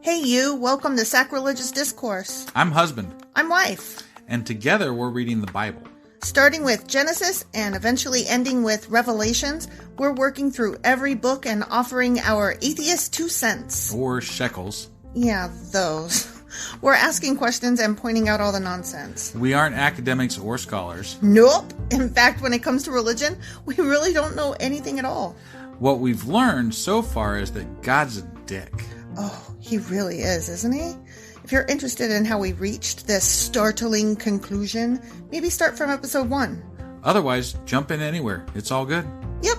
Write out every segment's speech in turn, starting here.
Hey you, welcome to Sacrilegious Discourse. I'm husband. I'm wife. And together we're reading the Bible. Starting with Genesis and eventually ending with Revelations, we're working through every book and offering our atheist 2 cents. Or shekels. Yeah, those. We're asking questions and pointing out all the nonsense. We aren't academics or scholars. Nope. In fact, when it comes to religion, we really don't know anything at all. What we've learned so far is that God's a dick. Oh, he really is, isn't he? If you're interested in how we reached this startling conclusion, maybe start from episode 1. Otherwise, jump in anywhere. It's all good. Yep.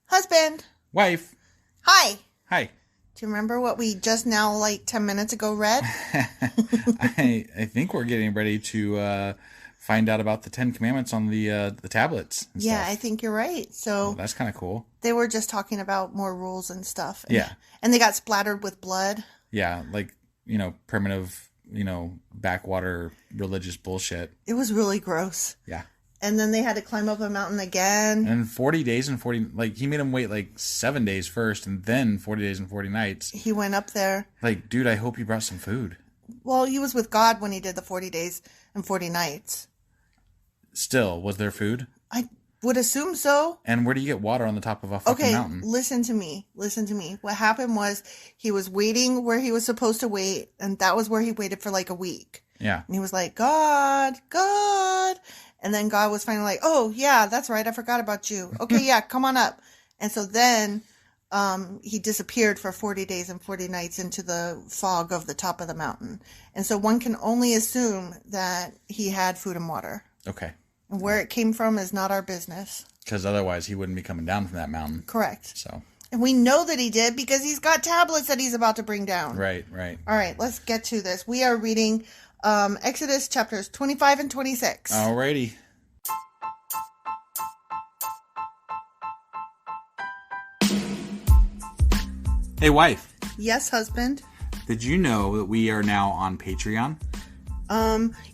Husband. Wife. Hi. Hi. Do you remember what we just now, 10 minutes ago, read? I think we're getting ready to find out about the 10 Commandments on the tablets. Yeah, stuff. I think you're right. So Well, that's kind of cool. They were just talking about more rules and stuff. Yeah. And they got splattered with blood. Yeah, primitive, backwater religious bullshit. It was really gross. Yeah. And then they had to climb up a mountain again. And 40 days and 40... he made them wait, 7 days first, and then 40 days and 40 nights. He went up there. Dude, I hope you brought some food. Well, he was with God when he did the 40 days and 40 nights. Still, was there food? I would assume so. And where do you get water on the top of a fucking mountain? Listen to me. What happened was he was waiting where he was supposed to wait, and that was where he waited for a week. Yeah. And he was like, God. And then God was finally like, oh, yeah, that's right. I forgot about you. Okay, yeah, come on up. And so then he disappeared for 40 days and 40 nights into the fog of the top of the mountain. And so one can only assume that he had food and water. Okay. And where it came from is not our business. Because otherwise he wouldn't be coming down from that mountain. Correct. So. And we know that he did because he's got tablets that he's about to bring down. Right. All right, let's get to this. We are reading Exodus chapters 25 and 26. Alrighty. Hey, wife. Yes, husband. Did you know that we are now on Patreon?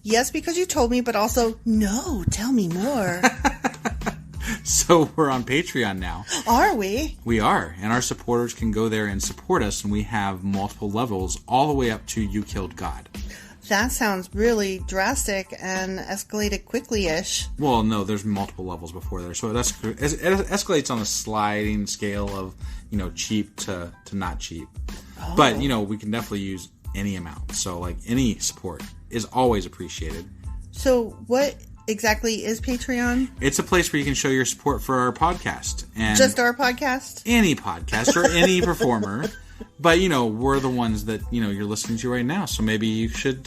Yes, because you told me, but also, no, tell me more. So we're on Patreon now. Are we? We are, and our supporters can go there and support us, and we have multiple levels all the way up to You Killed God. That sounds really drastic and escalated quickly-ish. Well, no, there's multiple levels before there, so it escalates on a sliding scale of, cheap to not cheap. Oh. But, we can definitely use any amount, so, any support is always appreciated. So, what exactly is Patreon? It's a place where you can show your support for our podcast. And just our podcast? Any podcast or any performer. But, we're the ones that, you're listening to right now. So maybe you should,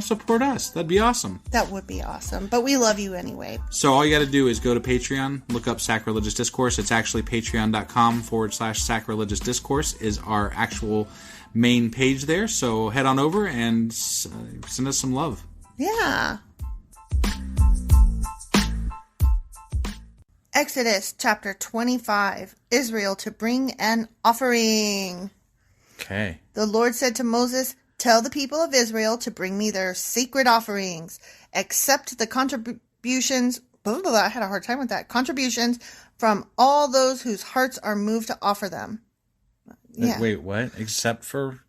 support us. That'd be awesome. That would be awesome. But we love you anyway. So all you got to do is go to Patreon, look up Sacrilegious Discourse. It's actually patreon.com/sacrilegious discourse is our actual main page there. So head on over and send us some love. Yeah. Exodus chapter 25, Israel to bring an offering. Okay. The Lord said to Moses, tell the people of Israel to bring me their sacred offerings, accept the contributions, I had a hard time with that, contributions from all those whose hearts are moved to offer them. Yeah. Wait, what? Except for?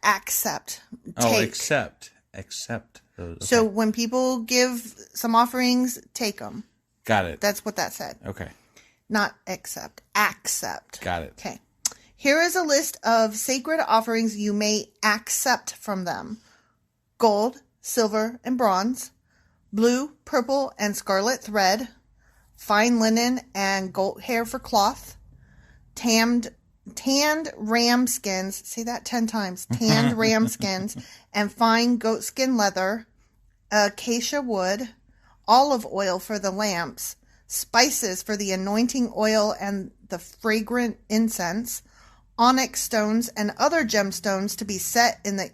Accept. Oh, take. accept. Okay. So when people give some offerings, take them. Got it. That's what that said. Okay. Not accept. Accept. Got it. Okay. Here is a list of sacred offerings you may accept from them. Gold, silver, and bronze. Blue, purple, and scarlet thread. Fine linen and goat hair for cloth. Tanned ram skins. Say that 10 times. Tanned ram skins and fine goat skin leather. Acacia wood. Olive oil for the lamps, spices for the anointing oil and the fragrant incense, onyx stones and other gemstones to be set in the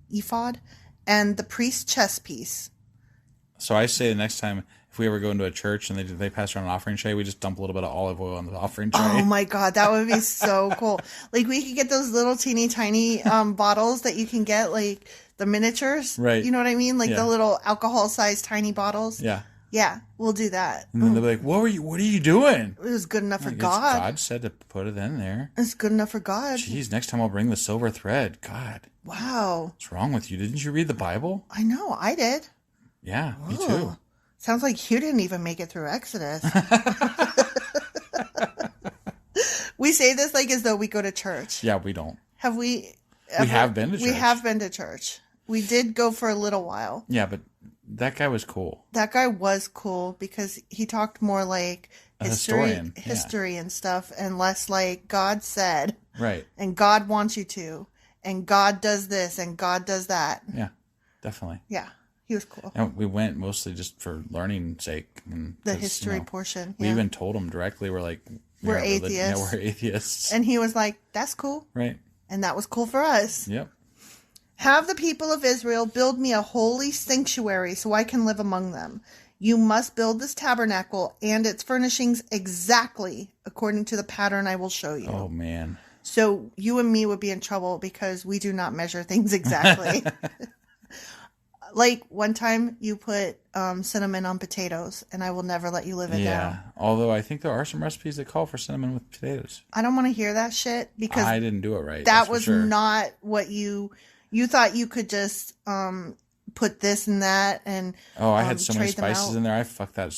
ephod, and the priest's chest piece. So I say the next time, if we ever go into a church and they pass around an offering tray, we just dump a little bit of olive oil on the offering tray. Oh my God, that would be so cool. We could get those little teeny tiny bottles that you can get, the miniatures. Right. You know what I mean? Like Yeah. the little alcohol-sized tiny bottles. Yeah. Yeah, we'll do that. And then they'll be like, what are you doing? It was good enough for Like, God. God said to put it in there. It's good enough for God. Jeez, next time I'll bring the silver thread. God. Wow. What's wrong with you? Didn't you read the Bible? I know, I did. Yeah, me Ugh. too. Sounds like you didn't even make it through Exodus. We say this like as though we go to church. Yeah, we don't. Have we? We have been to church. We have been to church. We did go for a little while. Yeah, but that guy was cool. That guy was cool because he talked more like history and stuff, and less like God said. Right. And God wants you to, and God does this, and God does that. Yeah, definitely. Yeah, he was cool. And we went mostly just for learning's sake. And The history portion. We yeah. even told him directly, we're like, we're atheists. atheists. Yeah, we're atheists. And he was like, that's cool. Right. And that was cool for us. Yep. Have the people of Israel build me a holy sanctuary so I can live among them. You must build this tabernacle and its furnishings exactly according to the pattern I will show you. Oh, man. So you and me would be in trouble because we do not measure things exactly. Like one time you put cinnamon on potatoes, and I will never let you live it down. Although I think there are some recipes that call for cinnamon with potatoes. I don't want to hear that shit because I didn't do it right. That was not what you thought you could just put this and that and I had so many spices in there. I fucked that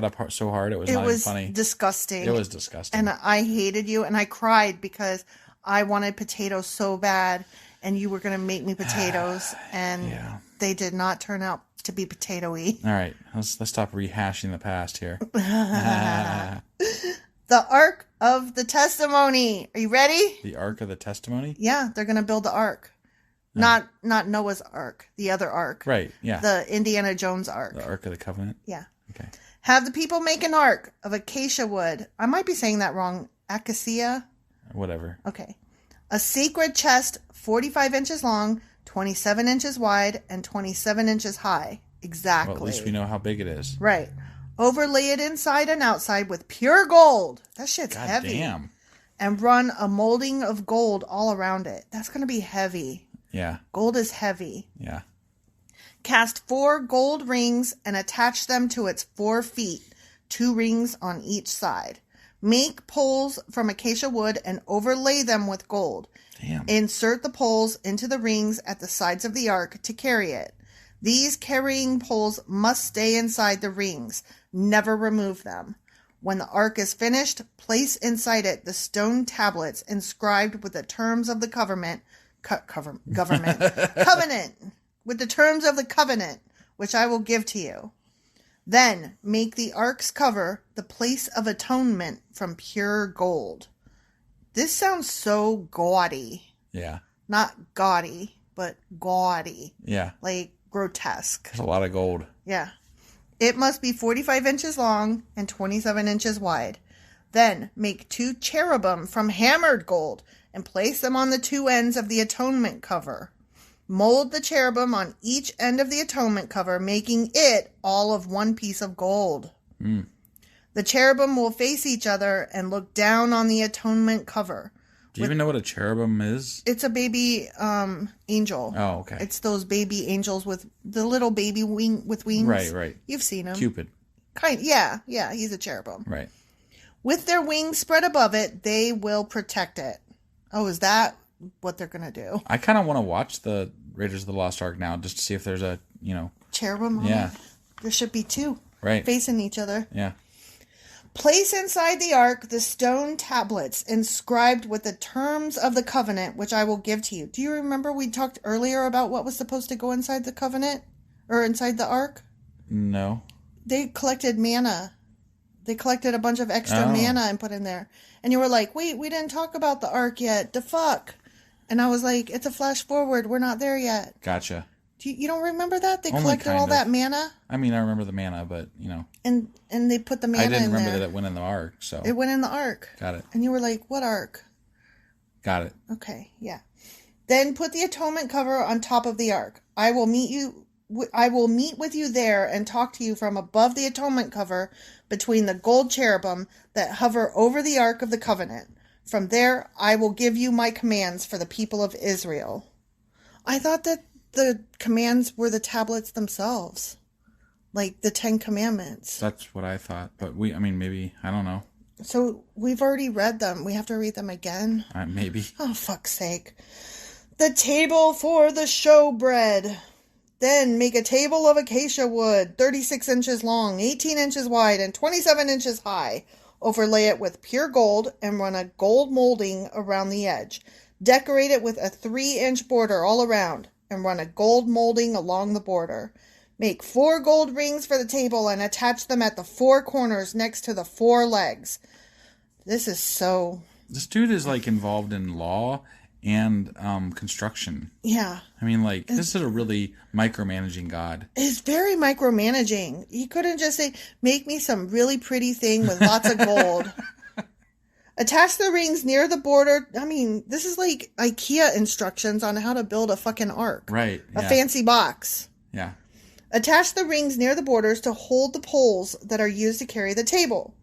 up so hard. It was not even funny. Disgusting. It was disgusting. And I hated you, and I cried because I wanted potatoes so bad, and you were going to make me potatoes, and they did not turn out to be potato-y. All right, let's stop rehashing the past here. The Ark of the Testimony. Are you ready? The Ark of the Testimony? Yeah, they're going to build the Ark. Not Noah's Ark, the other Ark. Right, yeah. The Indiana Jones Ark. The Ark of the Covenant? Yeah. Okay. Have the people make an ark of acacia wood. I might be saying that wrong. Acacia? Whatever. Okay. A sacred chest, 45 inches long, 27 inches wide, and 27 inches high. Exactly. Well, at least we know how big it is. Right. Overlay it inside and outside with pure gold. That shit's heavy. Damn. And run a molding of gold all around it. That's going to be heavy. Yeah. Gold is heavy. Yeah. Cast 4 gold rings and attach them to its 4 feet, 2 rings on each side. Make poles from acacia wood and overlay them with gold. Damn. Insert the poles into the rings at the sides of the ark to carry it. These carrying poles must stay inside the rings. Never remove them. When the ark is finished, place inside it the stone tablets inscribed with the terms of the covenant, with the terms of the covenant, which I will give to you. Then make the ark's cover the place of atonement from pure gold. This sounds so gaudy. Yeah. Not gaudy, but gaudy. Yeah. Like grotesque. There's a lot of gold. Yeah. It must be 45 inches long and 27 inches wide. Then make 2 cherubim from hammered gold and place them on the 2 ends of the atonement cover. Mold the cherubim on each end of the atonement cover, making it all of one piece of gold. Mm. The cherubim will face each other and look down on the atonement cover. Do you even know what a cherubim is? It's a baby angel. Oh, okay. It's those baby angels with the little baby with wings. Right, right. You've seen them. Cupid. Yeah, he's a cherubim. Right. With their wings spread above it, they will protect it. Oh, is that what they're going to do? I kind of want to watch the Raiders of the Lost Ark now just to see if there's a, cherubim on Yeah. it. There should be 2. Right. Facing each other. Yeah. Place inside the ark the stone tablets inscribed with the terms of the covenant, which I will give to you. Do you remember we talked earlier about what was supposed to go inside the covenant? Or inside the ark? No. They collected manna. They collected a bunch of extra manna and put in there. And you were like, wait, we didn't talk about the ark yet. The fuck? And I was like, it's a flash forward. We're not there yet. Gotcha. You don't remember that? They Only collected all that manna? I mean, I remember the manna, but, And they put the manna in there. I didn't remember that it went in the ark, so. It went in the ark. Got it. And you were like, what ark? Got it. Okay, yeah. Then put the atonement cover on top of the ark. I will meet with you there and talk to you from above the atonement cover between the gold cherubim that hover over the ark of the covenant. From there, I will give you my commands for the people of Israel. I thought that the commands were the tablets themselves. Like the 10 Commandments. That's what I thought. But maybe, I don't know. So we've already read them. We have to read them again? Maybe. Oh, fuck's sake. The table for the showbread. Then make a table of acacia wood, 36 inches long, 18 inches wide, and 27 inches high. Overlay it with pure gold and run a gold molding around the edge. Decorate it with a 3-inch border all around and run a gold molding along the border. Make 4 gold rings for the table and attach them at the 4 corners next to the 4 legs. This dude is like involved in law and construction. Yeah. This is a really micromanaging God. It's very micromanaging. He couldn't just say, make me some really pretty thing with lots of gold. Attach the rings near the border. This is like IKEA instructions on how to build a fucking ark. Right. A fancy box. Yeah. Attach the rings near the borders to hold the poles that are used to carry the table.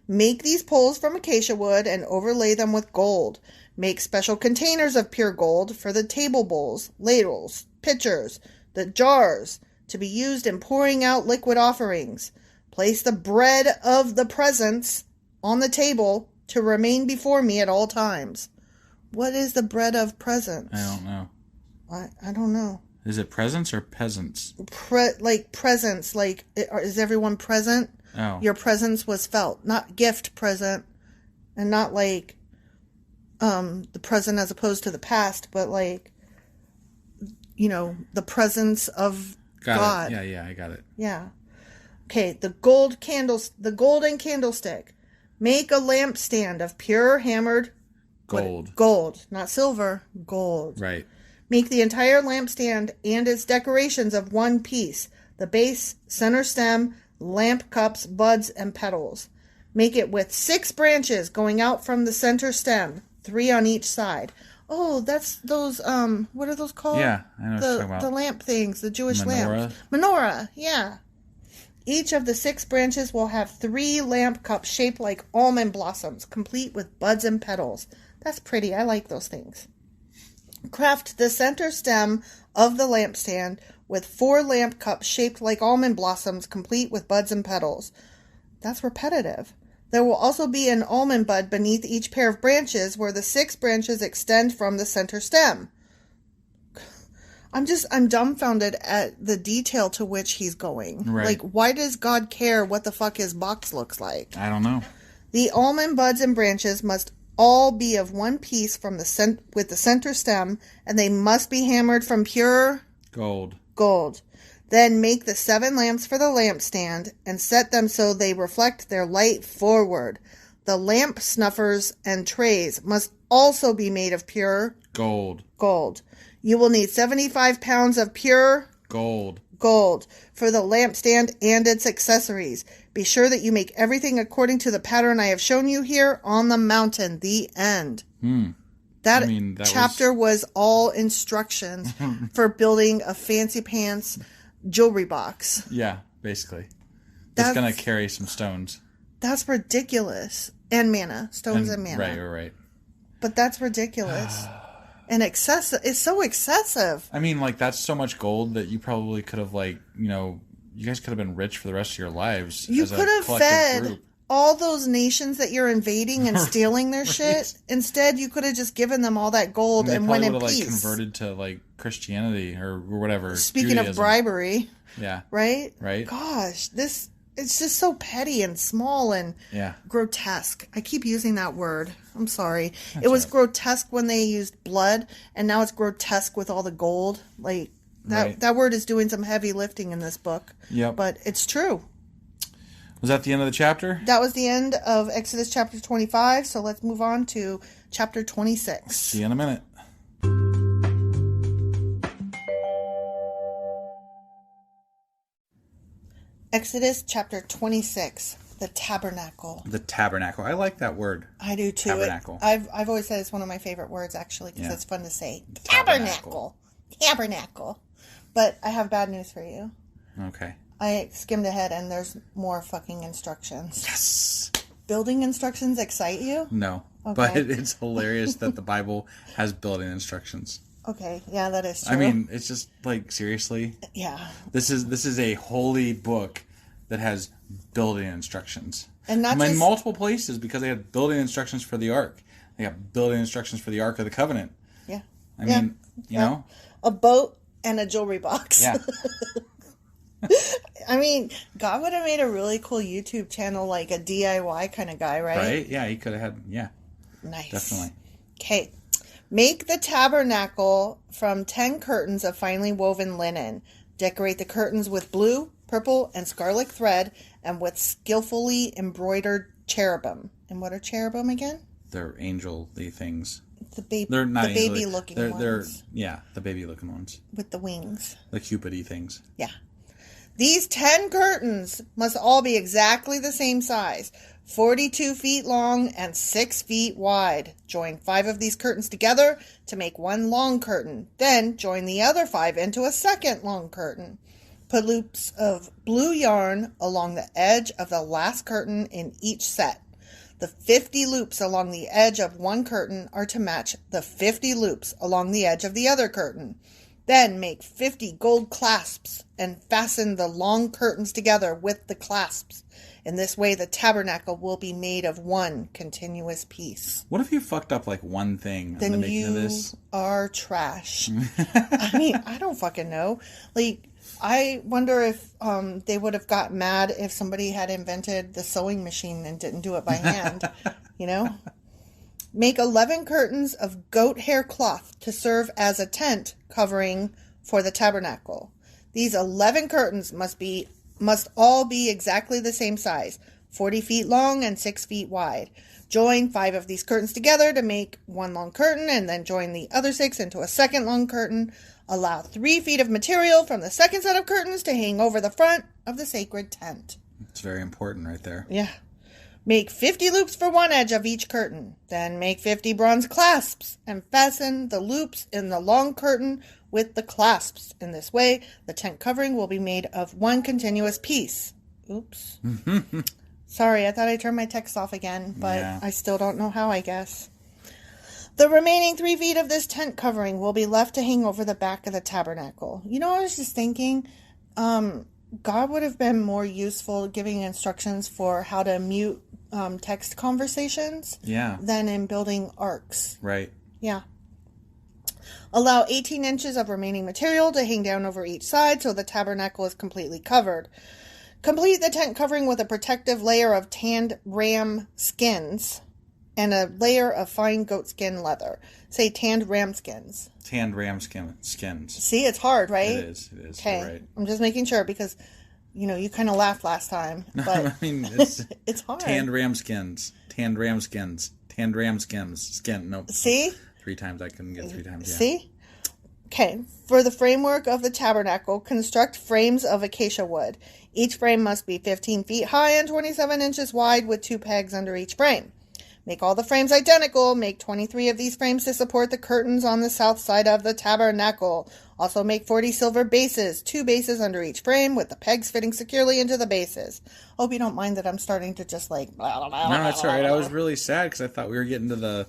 Make these poles from acacia wood and overlay them with gold. Make special containers of pure gold for the table bowls, ladles, pitchers, the jars to be used in pouring out liquid offerings. Place the bread of the presence on the table to remain before me at all times. What is the bread of presence? I don't know. I don't know. Is it presents or peasants? Presents. Is everyone present? Oh. Your presence was felt. Not gift present. And not the present as opposed to the past, but the presence of God. Yeah, I got it. Yeah. Okay, the golden candlestick. Make a lampstand of pure hammered gold. Gold, not silver, gold. Right. Make the entire lampstand and its decorations of one piece. The base, center stem, lamp cups, buds, and petals. Make it with 6 branches going out from the center stem, 3 on each side. Oh, that's those, what are those called? Yeah, I know what you're talking about. The lamp things, the Jewish Menorah? lamps. Menorah, yeah. Each of the 6 branches will have 3 lamp cups shaped like almond blossoms, complete with buds and petals. That's pretty. I like those things. Craft the center stem of the lampstand with 4 lamp cups shaped like almond blossoms, complete with buds and petals. That's repetitive. There will also be an almond bud beneath each pair of branches where the 6 branches extend from the center stem. I'm dumbfounded at the detail to which he's going. Right. Why does God care what the fuck his box looks like? I don't know. The almond buds and branches must all be of one piece from with the center stem, and they must be hammered from pure gold. Then make the 7 lamps for the lampstand and set them so they reflect their light forward. The lamp snuffers and trays must also be made of pure gold. You will need 75 pounds of pure gold for the lampstand and its accessories. Be sure that you make everything according to the pattern I have shown you here on the mountain. The end. That chapter was all instructions for building a fancy pants jewelry box. Yeah, basically. That's going to carry some stones. That's ridiculous. And manna. Stones and manna. Right. But that's ridiculous. And excessive. It's so excessive. That's so much gold that you probably could have, you guys could have been rich for the rest of your lives. You could have fed group. All those nations that you're invading and stealing their shit. Instead, you could have just given them all that gold and went in peace. They probably would have converted to Christianity or whatever. Speaking Judaism. Of bribery. Yeah. Right? Right. Gosh, it's just so petty and small and grotesque. I keep using that word. I'm sorry. It was grotesque when they used blood, and now it's grotesque with all the gold. That word is doing some heavy lifting in this book. Yep. But it's true. Was that the end of the chapter? That was the end of Exodus chapter 25, so let's move on to chapter 26. See you in a minute. Exodus chapter 26, the Tabernacle. The Tabernacle. I like that word. I do too. Tabernacle. I've always said it's one of my favorite words, actually, because it's fun to say. Tabernacle. But I have bad news for you. Okay. I skimmed ahead and there's more fucking instructions. Yes. Building instructions excite you? No. Okay. But it's hilarious that the Bible has building instructions. Okay, yeah, that is true. I mean, it's just like, seriously? Yeah. This is a holy book that has building instructions. And not in just... multiple places, because they had building instructions for the ark. They got building instructions for the Ark of the Covenant. Yeah. I mean, you know? A boat and a jewelry box. Yeah. I mean, God would have made a really cool YouTube channel, like a DIY kind of guy, right? Right? Yeah, he could have had, yeah. Nice. Definitely. Okay. Make the tabernacle from 10 curtains of finely woven linen. Decorate the curtains with blue, purple, and scarlet thread, and with skillfully embroidered cherubim. And what are cherubim again? They're angel-y things. They're not the baby-looking ones. They're the baby-looking ones. With the wings. The Cupid-y things. Yeah. These 10 curtains must all be exactly the same size, 42 feet long and 6 feet wide. Join 5 of these curtains together to make one long curtain. Then join the other 5 into a second long curtain. Put loops of blue yarn along the edge of the last curtain in each set. The 50 loops along the edge of one curtain are to match the 50 loops along the edge of the other curtain. Then make 50 gold clasps and fasten the long curtains together with the clasps. In this way, the tabernacle will be made of one continuous piece. What if you fucked up like one thing in then the making of this? You are trash. I mean, I don't fucking know. Like, I wonder if they would have got mad if somebody had invented the sewing machine and didn't do it by hand. You know? Make 11 curtains of goat hair cloth to serve as a tent covering for the tabernacle. These 11 curtains must all be exactly the same size, 40 feet long and 6 feet wide. Join 5 of these curtains together to make one long curtain, and then join the other 6 into a second long curtain. Allow 3 feet of material from the second set of curtains to hang over the front of the sacred tent. It's very important right there. Yeah. Make 50 loops for one edge of each curtain. Then make 50 bronze clasps and fasten the loops in the long curtain with the clasps. In this way, the tent covering will be made of one continuous piece. Oops. Sorry, I thought I turned my text off again, but yeah. I still don't know how, I guess. The remaining 3 feet of this tent covering will be left to hang over the back of the tabernacle. You know, I was just thinking, God would have been more useful giving instructions for how to mute text conversations than in building arcs. Right. Yeah. Allow 18 inches of remaining material to hang down over each side so the tabernacle is completely covered. Complete the tent covering with a protective layer of tanned ram skins and a layer of fine goat skin leather. Say tanned ram skins. Tanned ram skins. See, it's hard, right? It is. Okay. Right. I'm just making sure because, you know, you kind of laughed last time. But I mean, it's, it's hard. Tanned ram skins. Tanned ram skins. Tanned ram skins. Skin. Nope. See? 3 times. I couldn't get 3 times. Yeah. See? Okay. For the framework of the tabernacle, construct frames of acacia wood. Each frame must be 15 feet high and 27 inches wide with 2 pegs under each frame. Make all the frames identical. Make 23 of these frames to support the curtains on the south side of the tabernacle. Also make 40 silver bases, 2 bases under each frame with the pegs fitting securely into the bases. Hope you don't mind that I'm starting to just like... Blah, blah, blah, no, that's all right. I was really sad because I thought we were getting to the,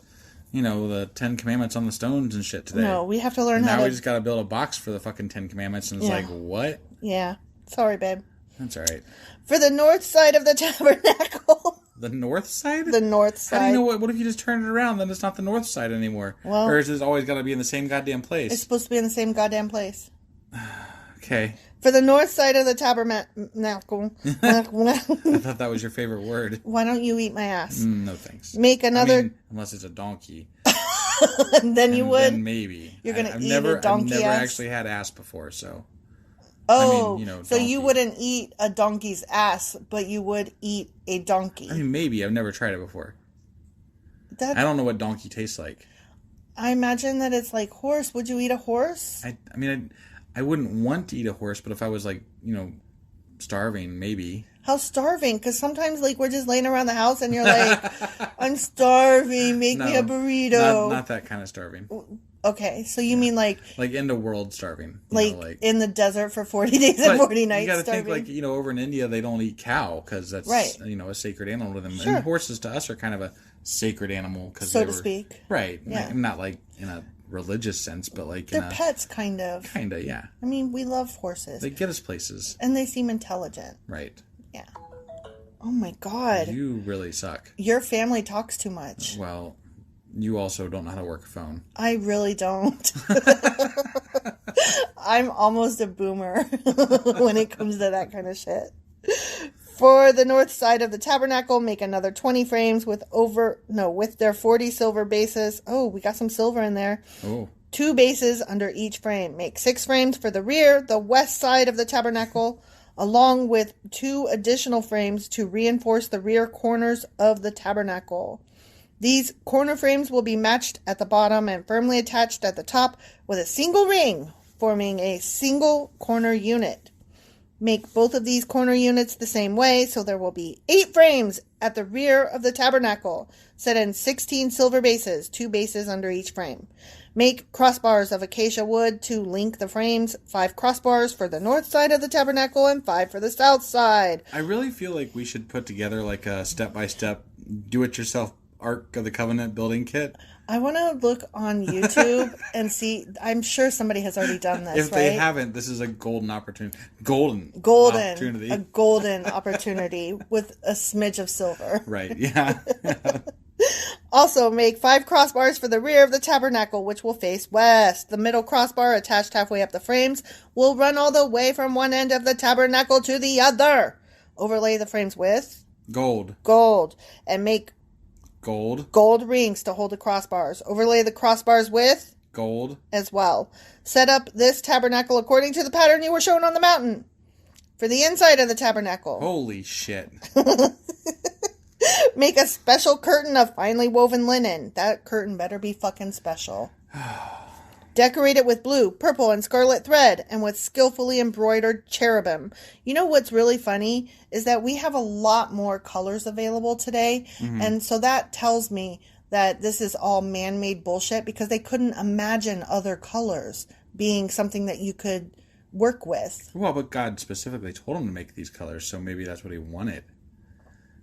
you know, the 10 Commandments on the stones and shit today. No, we have to learn and how now to... we just got to build a box for the fucking 10 Commandments and it's like, what? Yeah. Sorry, babe. That's all right. For the north side of the tabernacle... The north side? The north side. How do you know what if you just turn it around, then it's not the north side anymore? Well, or is it always got to be in the same goddamn place? It's supposed to be in the same goddamn place. Okay. For the north side of the tabernacle. I thought that was your favorite word. Why don't you eat my ass? No thanks. Make another... I mean, unless it's a donkey. Then you would? Then maybe. You're going to eat a donkey I've never ass? actually had ass before, so... Oh, I mean, you know, so you wouldn't eat a donkey's ass, but you would eat a donkey. I mean, maybe. I've never tried it before. I don't know what donkey tastes like. I imagine that it's like horse. Would you eat a horse? I mean, I wouldn't want to eat a horse, but if I was like, you know, starving, maybe. How starving? Because sometimes, like, we're just laying around the house and you're like, I'm starving, make me a burrito. Not that kind of starving. Okay, so you mean like end of world starving, like in the desert for 40 days and 40 nights. You got to think like, you know, over in India they don't eat cow because that's you know, a sacred animal to them. Sure. And horses to us are kind of a sacred animal because so to speak. Right. Yeah. Not like in a religious sense, but like they're pets, kind of. Kinda, yeah. I mean, we love horses. They get us places. And they seem intelligent. Right. Yeah. Oh my God. You really suck. Your family talks too much. Well, you also don't know how to work a phone. I really don't. I'm almost a boomer when it comes to that kind of shit. For the north side of the tabernacle, make another 20 frames with their 40 silver bases. Oh, we got some silver in there. Oh. 2 bases under each frame. Make 6 frames for the rear, the west side of the tabernacle, along with 2 additional frames to reinforce the rear corners of the tabernacle. These corner frames will be matched at the bottom and firmly attached at the top with a single ring, forming a single corner unit. Make both of these corner units the same way, so there will be 8 frames at the rear of the tabernacle, set in 16 silver bases, 2 bases under each frame. Make crossbars of acacia wood to link the frames, 5 crossbars for the north side of the tabernacle and 5 for the south side. I really feel like we should put together like a step-by-step, do-it-yourself Ark of the Covenant building kit. I want to look on YouTube and see. I'm sure somebody has already done this, If they haven't, this is a golden opportunity. Golden Opportunity. A golden opportunity with a smidge of silver. Right, yeah. Also, make 5 crossbars for the rear of the tabernacle, which will face west. The middle crossbar, attached halfway up the frames, will run all the way from one end of the tabernacle to the other. Overlay the frames with gold, and make gold rings to hold the crossbars. Overlay the crossbars with gold as well. Set up this tabernacle according to the pattern you were shown on the mountain. For the inside of the tabernacle. Holy shit. Make a special curtain of finely woven linen. That curtain better be fucking special. Decorate it with blue, purple, and scarlet thread, and with skillfully embroidered cherubim. You know what's really funny is that we have a lot more colors available today, and so that tells me that this is all man-made bullshit because they couldn't imagine other colors being something that you could work with. Well, but God specifically told him to make these colors, so maybe that's what he wanted.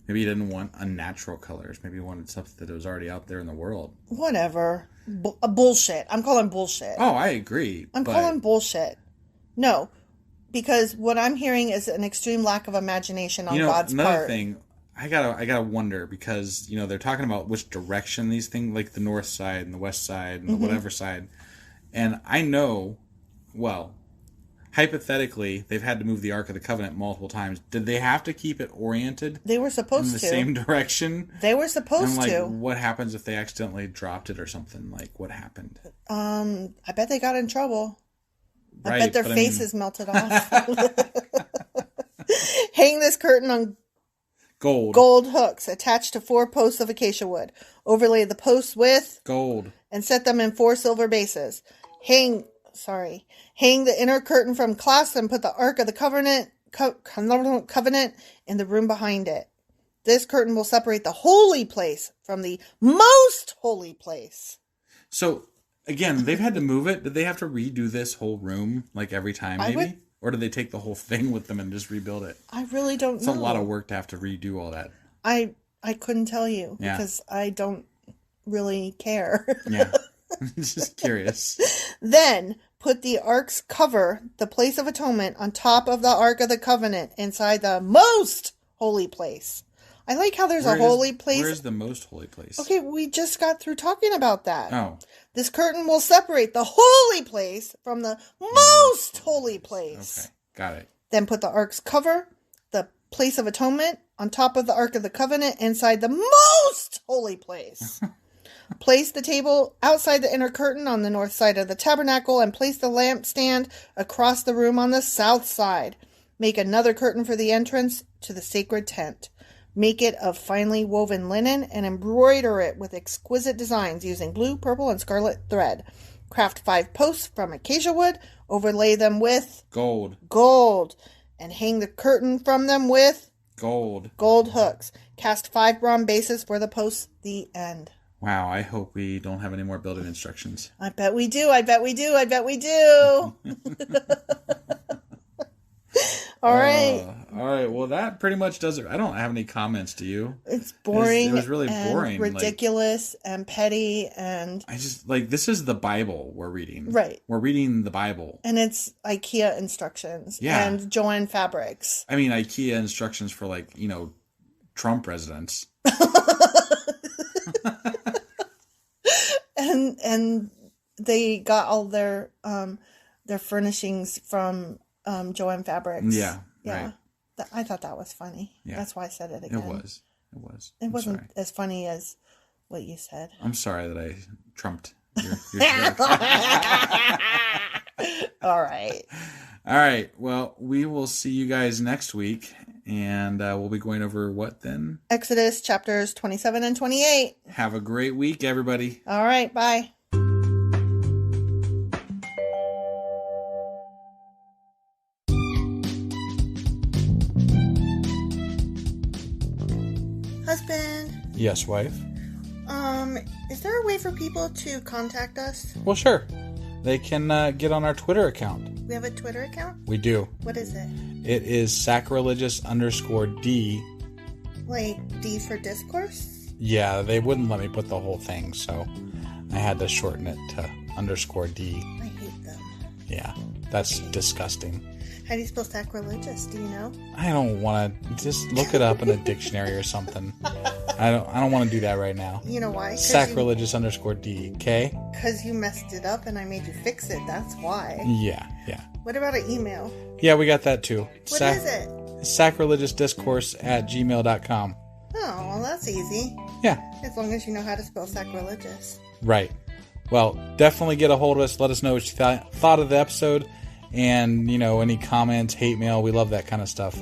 Maybe he didn't want unnatural colors. Maybe he wanted something that was already out there in the world. Whatever. Bullshit. I'm calling bullshit. Oh, I agree. I'm calling bullshit. No, because what I'm hearing is an extreme lack of imagination on God's part. Another thing, I gotta wonder because they're talking about which direction these things, like the north side and the west side and the whatever side, and I know, well, hypothetically, they've had to move the Ark of the Covenant multiple times. Did they have to keep it oriented? They were supposed in the same direction. They were supposed to. What happens if they accidentally dropped it or something? Like, what happened? I bet they got in trouble. Right, I bet their faces melted off. Hang this curtain on gold hooks attached to 4 posts of acacia wood. Overlay the posts with gold and set them in 4 silver bases. Hang the inner curtain from clasps and put the Ark of the Covenant in the room behind it. This curtain will separate the holy place from the most holy place. So, again, they've had to move it. Did they have to redo this whole room like every time maybe? Or did they take the whole thing with them and just rebuild it? I really don't know. It's a lot of work to have to redo all that. I couldn't tell you because I don't really care. Yeah. Just curious. Then put the Ark's cover, the place of atonement, on top of the Ark of the Covenant inside the most holy place. I like how there's a holy place. Where's the most holy place? Okay, we just got through talking about that. Oh. This curtain will separate the holy place from the most holy place. Okay, got it. Then put the Ark's cover, the place of atonement, on top of the Ark of the Covenant inside the most holy place. Place the table outside the inner curtain on the north side of the tabernacle and place the lampstand across the room on the south side. Make another curtain for the entrance to the sacred tent. Make it of finely woven linen and embroider it with exquisite designs using blue, purple, and scarlet thread. Craft 5 posts from acacia wood. Overlay them with gold. And hang the curtain from them with gold hooks. Cast 5 bronze bases for the posts. The end. Wow, I hope we don't have any more building instructions. I bet we do. All right. All right. Well, that pretty much does it. I don't have any comments. Do you? It's boring. It was really and boring. ridiculous and petty. And I just this is the Bible we're reading. Right. We're reading the Bible. And it's IKEA instructions. Yeah. And Joann fabrics. I mean, IKEA instructions for Trump residents. and they got all their furnishings from Joann fabrics. Yeah. Right. I thought that was funny. Yeah. That's why I said it again. It was. It wasn't as funny as what you said. I'm sorry that I trumped your joke. All right. All right. Well, we will see you guys next week. And we'll be going over what then? Exodus chapters 27 and 28. Have a great week, everybody. All right. Bye. Husband. Yes, wife. Is there a way for people to contact us? Well, sure. They can get on our Twitter account. We have a Twitter account? We do. What is it? It is sacrilegious_D. Like D for discourse? Yeah, they wouldn't let me put the whole thing, so I had to shorten it to _D. I hate them. Yeah, that's disgusting. How do you spell sacrilegious? Do you know? I don't want to. Just look it up in a dictionary or something. I don't want to do that right now. You know why? Sacrilegious_D. Okay? Because you messed it up and I made you fix it. That's why. Yeah. What about an email? Yeah, we got that too. What is it? sacrilegiousdiscourse@gmail.com. Oh, well, that's easy. Yeah. As long as you know how to spell sacrilegious. Right. Well, definitely get a hold of us. Let us know what you thought of the episode. And, any comments, hate mail. We love that kind of stuff.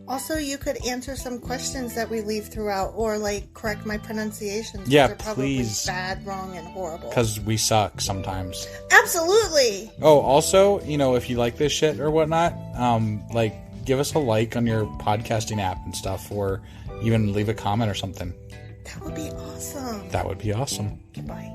Also, you could answer some questions that we leave throughout or, correct my pronunciations. Yeah, they're please. Probably bad, wrong, and horrible. Because we suck sometimes. Absolutely! Oh, also, if you like this shit or whatnot, give us a like on your podcasting app and stuff, or even leave a comment or something. That would be awesome. That would be awesome. Goodbye.